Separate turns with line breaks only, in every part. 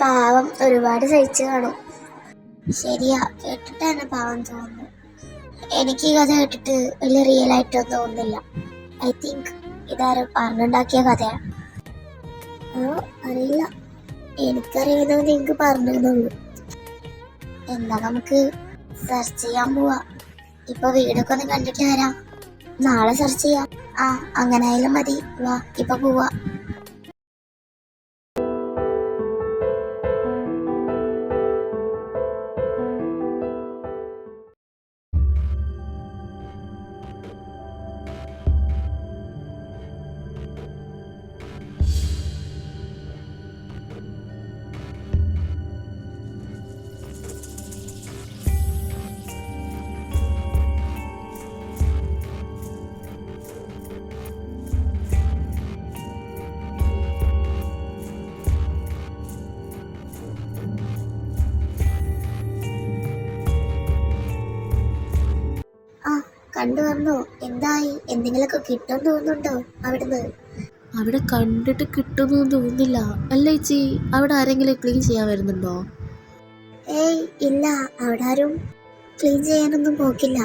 പാവം ഒരുപാട് സഹിച്ചു കാണും. ശരിയാ, കേട്ടിട്ട് തന്നെ പാവം തോന്നുന്നു. എനിക്ക് ഈ കഥ കേട്ടിട്ട് വലിയ റിയൽ ആയിട്ടൊന്നും തോന്നുന്നില്ല. ഐ തിങ്ക് ഇതാരോ പറഞ്ഞുണ്ടാക്കിയ കഥയാണ്. അറിയില്ല, എനിക്കറിയുന്നത് നിങ്ങൾക്ക് പറഞ്ഞിരുന്നുള്ളൂ. എന്താ നമുക്ക് സെർച്ച് ചെയ്യാൻ പോവാ. ഇപ്പൊ വീടൊക്കെ ഒന്ന് കണ്ടിട്ട് വരാം. നാളെ സെർച്ച് ചെയ്യാം. അങ്ങനെ ആയാലും മതി. വാ, ഇപ്പൊ പോവാ. കണ്ടു വന്നോ? എന്തായി? എന്തെങ്കിലുമൊക്കെ കിട്ടും തോന്നുന്നുണ്ടോ അവിടുന്ന്?
അവിടെ കണ്ടിട്ട് കിട്ടുമെന്ന് തോന്നുന്നില്ല. അല്ല ചേച്ചി, അവിടെ ആരെങ്കിലും ക്ലീൻ ചെയ്യാൻ വരുന്നുണ്ടോ?
ഏയ് ഇല്ല, അവിടെ ആരും ക്ലീൻ ചെയ്യാനൊന്നും പോക്കില്ല.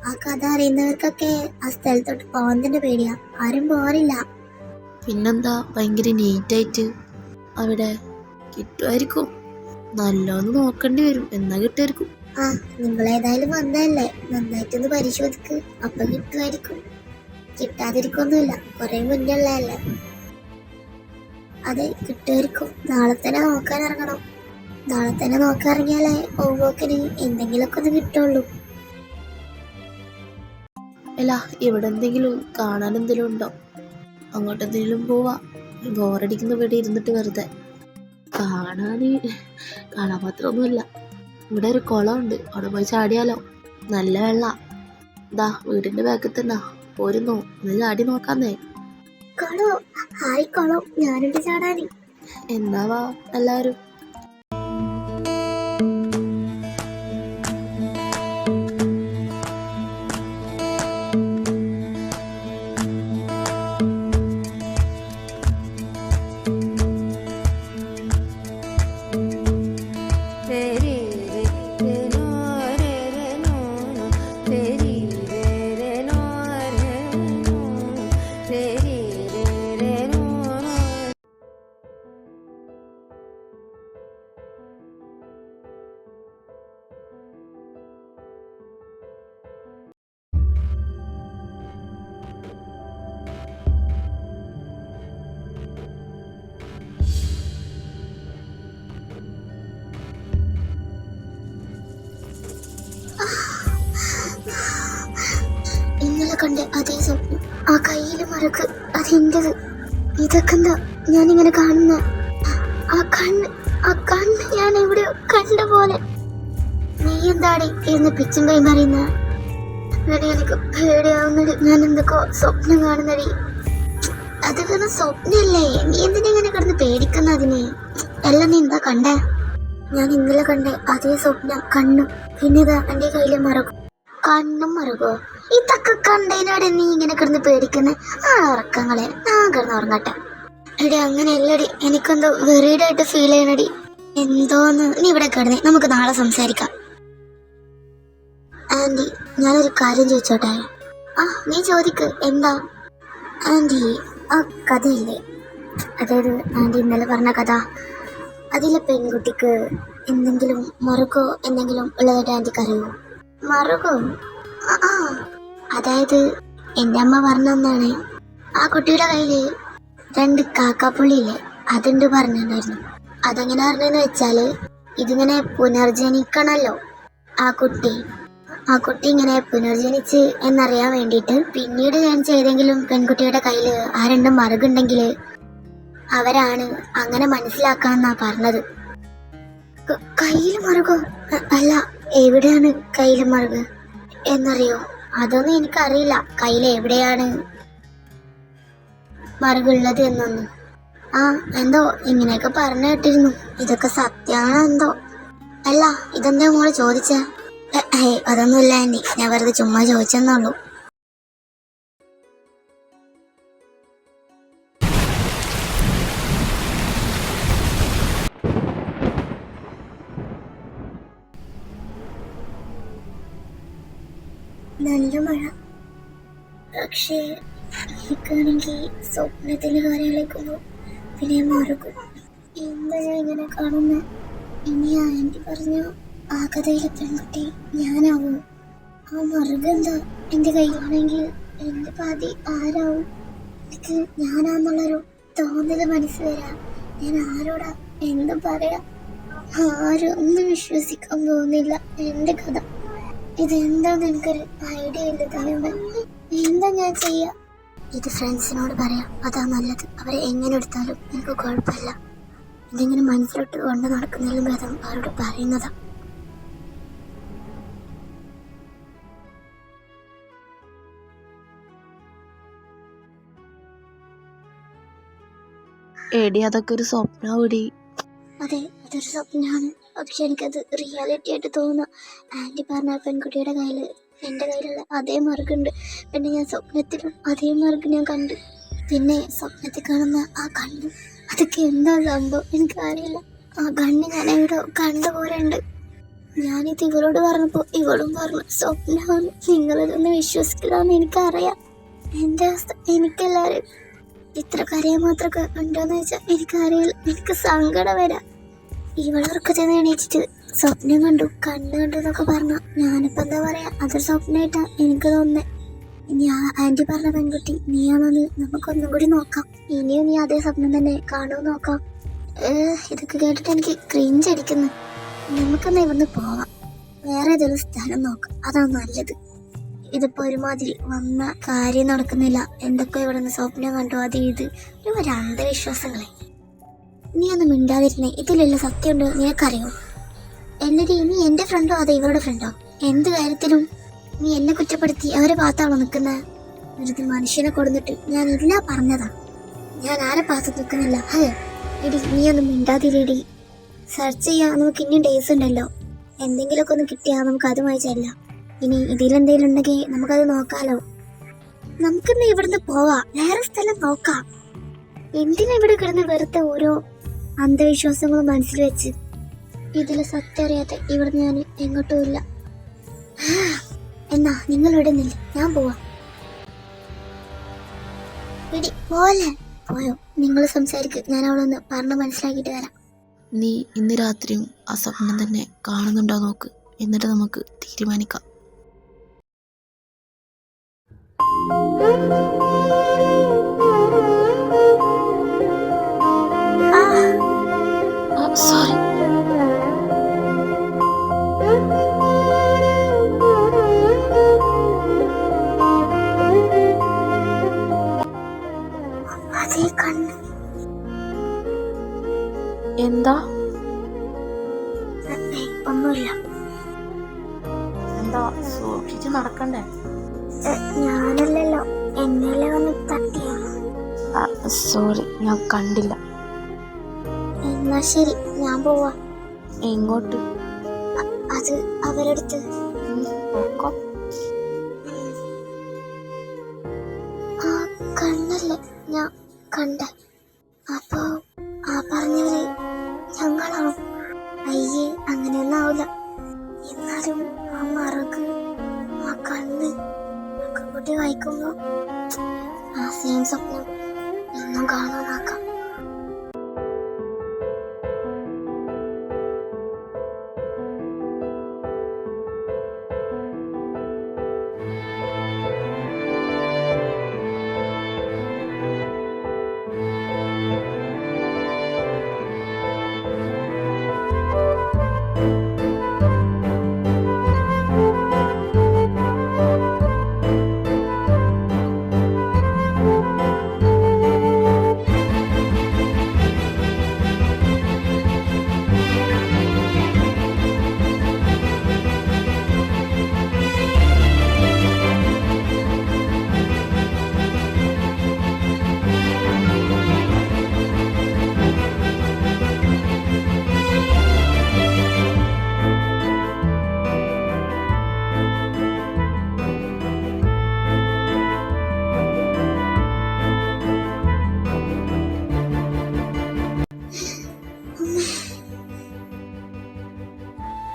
ആ കഥ അറിയുന്നവർക്കൊക്കെ ആ സ്ഥലത്തോട്ട് പോകാൻ തന്നെ പേടിയാ. ആരും പോകാറില്ല.
പിന്നെന്താ, ഭയങ്കര നീറ്റായിട്ട് അവിടെ കിട്ടുമായിരിക്കും. നല്ലോന്ന് നോക്കേണ്ടി വരും, എന്നാ കിട്ടുമായിരിക്കും.
നിങ്ങൾ ഏതായാലും വന്നതല്ലേ, നന്നായിട്ടൊന്ന് പരിശോധിക്ക്. അപ്പൊ കിട്ടുമായിരിക്കും. കിട്ടാതിരിക്കൊന്നുമില്ല, കുറെ മുന്നുള്ളതല്ലേ. അതെ, കിട്ടുമായിരിക്കും. നാളെ തന്നെ നോക്കാൻ ഇറങ്ങണം. നാളെ തന്നെ നോക്കാൻ ഇറങ്ങിയാലേ പോകുമ്പോക്കിന് എന്തെങ്കിലുമൊക്കെ ഒന്ന് കിട്ടുള്ളൂ.
അല്ല, ഇവിടെ എന്തെങ്കിലും കാണാൻ എന്തെങ്കിലും ഉണ്ടോ? അങ്ങോട്ട് എന്തെങ്കിലും പോവാ. ബോറടിക്കുന്ന ഇവിടെ ഇരുന്നിട്ട് വെറുതെ. കാണാൻ മാത്രമൊന്നുമില്ല. ഇവിടെ ഒരു കുളമുണ്ട്, അവിടെ പോയി ചാടിയാലോ? നല്ല വെള്ള. ഇതാ വീടിന്റെ ബാക്കിൽ തന്നെ. പോരുന്നോ? ഒന്ന് ചാടി നോക്കാന്നേ.
ഞാനുണ്ട് ചാടാന്.
എന്നാവാ എല്ലാരും.
ഇന്നലെ കണ്ട അതേ സ്വപ്നം. ആ കയ്യില് മറുക്ക്, അതെന്റത്. ഇതൊക്കെ എന്താ ഞാനിങ്ങനെ കാണുന്ന? ആ കണ്ണ് ഞാൻ എവിടെ കണ്ട പോലെ. നീ എന്താടി ഇരുന്ന് പിച്ചും കൈ മറിയുന്ന? എനിക്ക് പേടിയാവുന്നടി. ഞാൻ എന്തൊക്കെ സ്വപ്നം കാണുന്നടി. അതൊക്കെ സ്വപ്നല്ലേ. നീ എന്തിനാ ഇങ്ങനെ കിടന്ന് പേടിക്കുന്ന അതിനെ? എല്ലാം നീ എന്താ കണ്ടേ? ഞാൻ ഇന്നലെ കണ്ടേ അതേ സ്വപ്നം, കണ്ണും. പിന്നെ ഇതാ എന്റെ കയ്യില് മറക്കും. കണ്ണും മറുകോ? ഇതൊക്കെ കണ്ടതിനാടെ നീ ഇങ്ങനെ കിടന്ന് പേടിക്കുന്നേ? ഉറക്കങ്ങളെ, ഞാൻ കിടന്ന് ഉറങ്ങട്ടെ. എടി അങ്ങനെയല്ലടി, എനിക്കെന്തോ വെറീഡായിട്ട് ഫീൽ ചെയ്യണടി. എന്തോന്ന്. നീ ഇവിടെ കിടന്നേ, നമുക്ക് നാളെ സംസാരിക്കാം. ആന്റി, ഞാനൊരു കാര്യം ചോദിച്ചോട്ടെ? നീ ചോദിക്ക്. എന്താ? ആന്റി, ആ കഥയില്ലേ, അതായത് ആന്റി ഇന്നലെ പറഞ്ഞ കഥ, അതിലെ പെൺകുട്ടിക്ക് എന്തെങ്കിലും മറുകോ എന്തെങ്കിലും ഉള്ളതായിട്ട് ആന്റിക്ക് അറിയോ? മറുകോ? അതായത് എൻ്റെ അമ്മ പറഞ്ഞെന്നാണ്. ആ കുട്ടിയുടെ കയ്യില് 2 കാക്കാപ്പുള്ളിയില്ലേ, അതുണ്ട് പറഞ്ഞിട്ടുണ്ടായിരുന്നു. അതെങ്ങനെ പറഞ്ഞെന്ന് വെച്ചാല്, ഇതിങ്ങനെ പുനർജനിക്കണല്ലോ ആ കുട്ടി ഇങ്ങനെ പുനർജനിച്ച് എന്നറിയാൻ വേണ്ടിയിട്ട് പിന്നീട് ഞാൻ ചെയ്തെങ്കിലും പെൺകുട്ടിയുടെ കയ്യില് ആ 2 മറുകുണ്ടെങ്കിൽ അവരാണ് അങ്ങനെ മനസ്സിലാക്കാന്നാ പറഞ്ഞത്. കയ്യില് മറുകോ? അല്ല, എവിടെയാണ് കയ്യില് മറുക് എന്നറിയോ? അതൊന്നും എനിക്കറിയില്ല, കയ്യിൽ എവിടെയാണ് മറുകുള്ളത് എന്നൊന്നും. എന്തോ ഇങ്ങനെയൊക്കെ പറഞ്ഞു കേട്ടിരുന്നു. ഇതൊക്കെ സത്യമാണോ എന്തോ. അല്ല, ഇതെന്താ മോള് ചോദിച്ചേ? അതൊന്നുമില്ല ആന്റി, ഞാൻ വെറുതെ ചുമ്മാ ചോദിച്ചെന്നുള്ളൂ. നല്ല മഴ. പക്ഷേ എനിക്കാണെങ്കിൽ സ്വപ്നത്തിൻ്റെ കാര്യങ്ങളേക്കുമ്പോൾ പിന്നെ മറക്കും. എന്താ ഞാൻ ഇങ്ങനെ കാണുന്നത്? ഇനി ആൻറ്റി പറഞ്ഞ ആ കഥയിലെ പെൺകുട്ടി ഞാനാവും. ആ മറുകം എന്താ എൻ്റെ കയ്യിലാണെങ്കിൽ എൻ്റെ പാതി ആരാവും? എനിക്ക് ഞാനാന്നുള്ളൊരു തോന്നൽ മനസ്സ് വരാം. ഞാൻ ആരോടാ എന്ത് പറയാ? ആരും ഒന്നും വിശ്വസിക്കാൻ പോകുന്നില്ല എൻ്റെ കഥ. ഇതെന്താന്ന് എനിക്കൊരു ഐഡിയ ഇല്ല. തരുമ്പോ എന്താ ഞാൻ ചെയ്യാ? ഇത് ഫ്രണ്ട്സിനോട് പറയാം, അതാ നല്ലത്. അവരെ എങ്ങനെ എടുത്താലും എനിക്ക് കുഴപ്പമില്ല. ഇതിങ്ങനെ മനസ്സിലോട്ട് കൊണ്ട് നടക്കുന്നതിലും ഭേദം അവരോട് പറയുന്നതാ.
എടി അതൊക്കെ ഒരു സ്വപ്നാവൂടി.
അതെ, അതൊരു സ്വപ്നമാണ്. പക്ഷെ എനിക്കത് റിയാലിറ്റി ആയിട്ട് തോന്നുന്നു. ആൻറ്റി പറഞ്ഞ പെൺകുട്ടിയുടെ കയ്യിൽ എൻ്റെ കയ്യിലുള്ള അതേ മാർഗുണ്ട്. പിന്നെ ഞാൻ സ്വപ്നത്തിലും അതേ മാർഗ് ഞാൻ കണ്ടു. പിന്നെ സ്വപ്നത്തിൽ കാണുന്ന ആ കണ്ണ്, അതൊക്കെ എന്താ സംഭവം എനിക്കറിയില്ല. ആ കണ്ണ് ഞാൻ എവിടെ കണ്ടുപോലെ ഉണ്ട്. ഞാനിത് ഇവളോട് പറഞ്ഞപ്പോൾ ഇവളും പറഞ്ഞു സ്വപ്നമാണ്, നിങ്ങളിതൊന്നും വിശ്വസിക്കില്ലെന്ന് എനിക്കറിയാം. എൻ്റെ അവസ്ഥ എനിക്കെല്ലാവരും ഇത്ര കരയാൻ മാത്രമൊക്കെ ഉണ്ടോയെന്ന് വെച്ചാൽ എനിക്കറിയില്ല. എനിക്ക് സങ്കടം വരാം. ഇവളൊക്കെ ചെന്ന് എണീച്ചിട്ട് സ്വപ്നം കണ്ടു എന്നൊക്കെ പറഞ്ഞു. ഞാനിപ്പോൾ എന്താ പറയാ, അതൊരു സ്വപ്നമായിട്ടാ എനിക്ക് തോന്നുന്നത്. ഇനി ആ ആൻറ്റി പറഞ്ഞ പെൺകുട്ടി നീയാണെന്ന് നമുക്കൊന്നും കൂടി നോക്കാം. ഇനിയും നീ അതേ സ്വപ്നം തന്നെ കാണുമെന്ന് നോക്കാം. ഇതൊക്കെ കേട്ടിട്ട് എനിക്ക് ക്രിഞ്ച് അടിക്കുന്നു. നമുക്കെന്നാ ഇവിടുന്ന് പോവാം, വേറെ ഏതെങ്കിലും സ്ഥലം നോക്കാം, അതാണ് നല്ലത്. ഇതിപ്പോൾ ഒരുമാതിരി വന്ന കാര്യം നടക്കുന്നില്ല. എന്തൊക്കെ ഇവിടെ നിന്ന് സ്വപ്നം കണ്ടു, അത് ഇത് ഒരു അന്ധവിശ്വാസങ്ങളെ. നീ ഒന്ന് മിണ്ടാതിരുന്നേ, ഇതിലുള്ള സത്യമുണ്ടോ നിനക്കറിയോ? എന്നിട്ട് നീ എൻ്റെ ഫ്രണ്ടോ അതോ ഇവരുടെ ഫ്രണ്ടോ? എന്ത് കാര്യത്തിലും നീ എന്നെ കുറ്റപ്പെടുത്തി അവരെ ഭാഗത്താണോ നിൽക്കുന്നത്? ഒരു മനുഷ്യനെ കൊടുത്തിട്ട് ഞാൻ ഇല്ല പറഞ്ഞതാ. ഞാൻ ആരെ ഭാഗത്ത് നിൽക്കുന്നില്ല. എടി നീ ഒന്ന് മിണ്ടാതിരടി. സെർച്ച് ചെയ്യാൻ നമുക്ക് ഇനിയും ഡേയ്സ് ഉണ്ടല്ലോ. എന്തെങ്കിലുമൊക്കെ ഒന്ന് കിട്ടിയാൽ നമുക്ക് അതുമായി ചെല്ലാം. ഇനി ഇതിലെന്തെങ്കിലും ഉണ്ടെങ്കിൽ നമുക്കത് നോക്കാലോ. നമുക്കിന്ന് ഇവിടുന്ന് പോവാം, വേറെ സ്ഥലം നോക്കാം. എന്തിനാ ഇവിടെ കിടന്ന് വെറുതെ ഓരോ അന്ധവിശ്വാസങ്ങളും മനസ്സിൽ വെച്ച്? ഇതിൽ സത്യം അറിയാതെ ഇവിടുന്ന് ഞാൻ എങ്ങോട്ടും ഇല്ല. എന്നാ നിങ്ങൾ ഇവിടെ നില്ല, ഞാൻ പോവാം. എടി പോലെ പോയോ? നിങ്ങൾ സംസാരിക്ക്, ഞാൻ അവളൊന്ന് പറഞ്ഞ് മനസ്സിലാക്കിയിട്ട് വരാം.
നീ ഇന്ന് രാത്രിയും ആ സ്വപ്നം തന്നെ കാണുന്നുണ്ടോ നോക്ക്, എന്നിട്ട് നമുക്ക് തീരുമാനിക്കാം. സോറി.
അതേ കണ്ണ്.
എന്താ?
ഒന്നുമില്ല.
എന്താ സൂക്ഷിച്ച് നടക്കണ്ടേ?
ഞാനല്ലല്ലോ, എന്നല്ലേ വന്ന് തട്ടിയ.
സോറി, ഞാൻ കണ്ടില്ല.
എന്നാ ശരി, ഞാൻ പോവാ.
എങ്ങോട്ട്?
അത് അവരെടുത്ത്. ആ കണ്ണല്ലേ ഞാൻ കണ്ട. അപ്പോ ആ പറഞ്ഞവര് ഞങ്ങളാണോ? അയ്യേ, അങ്ങനെയൊന്നും ആവില്ല. എന്നാലും ആ മറക്ക്, ആ കണ്ണ് ഒക്കെ കൂട്ടി വായിക്കുമ്പോ ആ സെയിം സ്വപ്നം എന്നും കാണാനാക്കാം.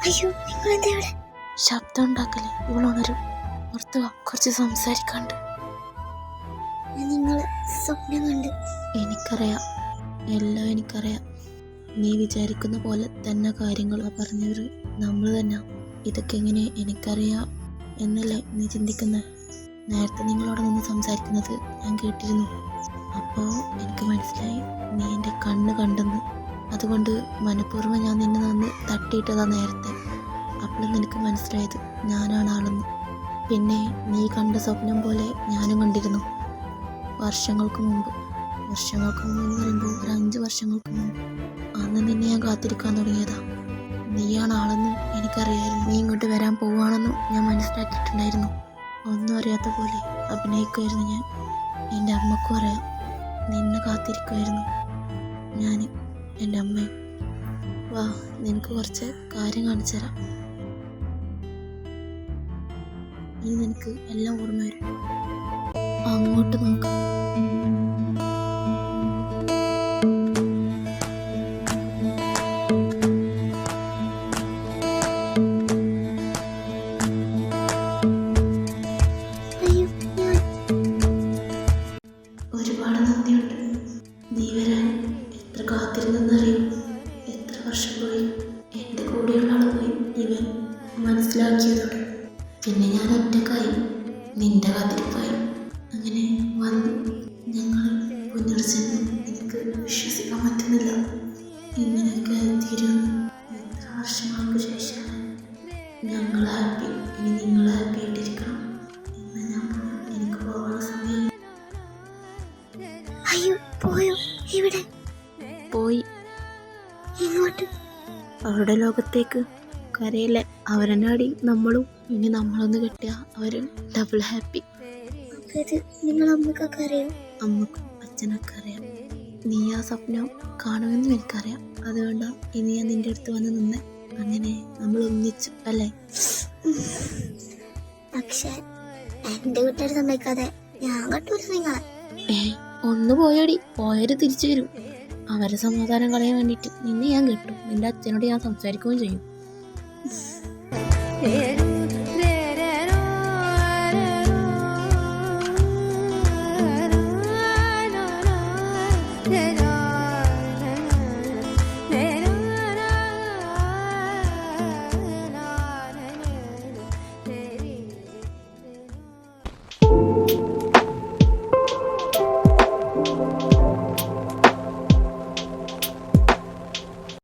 അയ്യോ, നിങ്ങൾ എന്താ ഇവിടെ?
ശബ്ദം ഉണ്ടാക്കല്ലേ, ഇവളുണരും. പുറത്ത് വാ, കുറച്ച് സംസാരിക്കാണ്ട്.
നിങ്ങൾ സ്വപ്നം കണ്ട്.
എനിക്കറിയാം, എല്ലാം എനിക്കറിയാം. നീ വിചാരിക്കുന്ന പോലെ തന്നെ കാര്യങ്ങൾ പറഞ്ഞവർ നമ്മൾ തന്നെ. ഇതൊക്കെ എങ്ങനെ എനിക്കറിയാം എന്നല്ലേ നീ ചിന്തിക്കുന്നത്? നേരത്തെ നിങ്ങളോട് നിന്ന് സംസാരിക്കുന്നത് ഞാൻ കേട്ടിരുന്നു. അപ്പോൾ എനിക്ക് മനസ്സിലായി നീ എൻ്റെ കണ്ണ് കണ്ടെന്ന്. അതുകൊണ്ട് മനഃപൂർവ്വം ഞാൻ നിന്നെ നന്ന് തട്ടിയിട്ടതാ നേരത്തെ. അപ്പോൾ നിനക്ക് മനസ്സിലായത് ഞാനാണ് ആളെന്ന്. പിന്നെ നീ കണ്ട സ്വപ്നം പോലെ ഞാനും കണ്ടിരുന്നു. വർഷങ്ങൾക്ക് മുമ്പ് എന്ന് പറയുമ്പോൾ ഒരു 5 വർഷങ്ങൾക്ക് മുമ്പ്. അന്ന് നിന്നെ ഞാൻ കാത്തിരിക്കാൻ തുടങ്ങിയതാ. നീയാണ് ആളെന്ന് എനിക്കറിയായിരുന്നു. നീ ഇങ്ങോട്ട് വരാൻ പോവുകയാണെന്നും ഞാൻ മനസ്സിലാക്കിയിട്ടുണ്ടായിരുന്നു. ഒന്നും അറിയാത്ത പോലെ അഭിനയിക്കുമായിരുന്നു ഞാൻ. എൻ്റെ അമ്മക്കും അറിയാം, നിന്നെ കാത്തിരിക്കുമായിരുന്നു ഞാൻ, എൻ്റെ അമ്മയും. വാ, നിനക്ക് കുറച്ച് കാര്യം കാണിച്ചു തരാം. ഇനി നിനക്ക് എല്ലാം ഓർമ്മ വരും. അങ്ങോട്ട് നോക്കാം. ഒരുപാട് നന്ദിയുണ്ട്. നീ വരാൻ എത്ര കാത്തിരുന്നെന്നറിയും. എത്ര വർഷം പോയി. എൻ്റെ കൂടെയുള്ള ആൾ പോയി ഇവൻ മനസ്സിലാക്കിയതോടെ. പിന്നെ ഞാൻ ഒറ്റക്കായി, നിന്റെ കാത്തിരിപ്പായി. അങ്ങനെ വന്നു ഞങ്ങൾ പുനർജന്മം. എനിക്ക് വിശ്വസിക്കാൻ പറ്റുന്നില്ല ഇങ്ങനെയൊക്കെ തീരും. എത്ര വർഷങ്ങൾക്ക് ശേഷമാണ് ഞങ്ങൾ ഹാപ്പി. ഇനി നിങ്ങൾ ഹാപ്പി ആയിട്ടിരിക്കണം. ഇന്ന് ഞാൻ എനിക്ക് പോകാനുള്ള സമയം.
അയ്യോ, പോയോ? ഇവിടെ
പോയി.
ഇങ്ങോട്ട്
അവരുടെ ലോകത്തേക്ക്. കരയിലെ അവരെന്നാടി നമ്മളും. ഇനി നമ്മളൊന്ന് കിട്ടിയ അവർ ഡബിൾ ഹാപ്പി.
ഇത് നിങ്ങൾ അമ്മക്കൊക്കെ അറിയോ?
അമ്മക്കും അച്ഛനൊക്കെ അറിയാം. നീ ആ സ്വപ്നം കാണുമെന്നും എനിക്കറിയാം. അതുകൊണ്ടാണ് ഇനി ഞാൻ നിന്റെ അടുത്ത് വന്ന് നിന്നെ. അങ്ങനെ നമ്മൾ ഒന്നിച്ചു അല്ലേ?
പക്ഷേ എൻ്റെ വീട്ടുകാർ സമ്മതിക്കാതെ ഞാൻ കട്ടൂല നിങ്ങളെ.
ഒന്ന് പോയോടി. പോയവര് തിരിച്ചു വരും. അവരെ സമാധാനം കളയാൻ വേണ്ടിയിട്ട് നിന്നെ ഞാൻ കിട്ടും. നിന്റെ അച്ഛനോട് ഞാൻ സംസാരിക്കുകയും ചെയ്യും.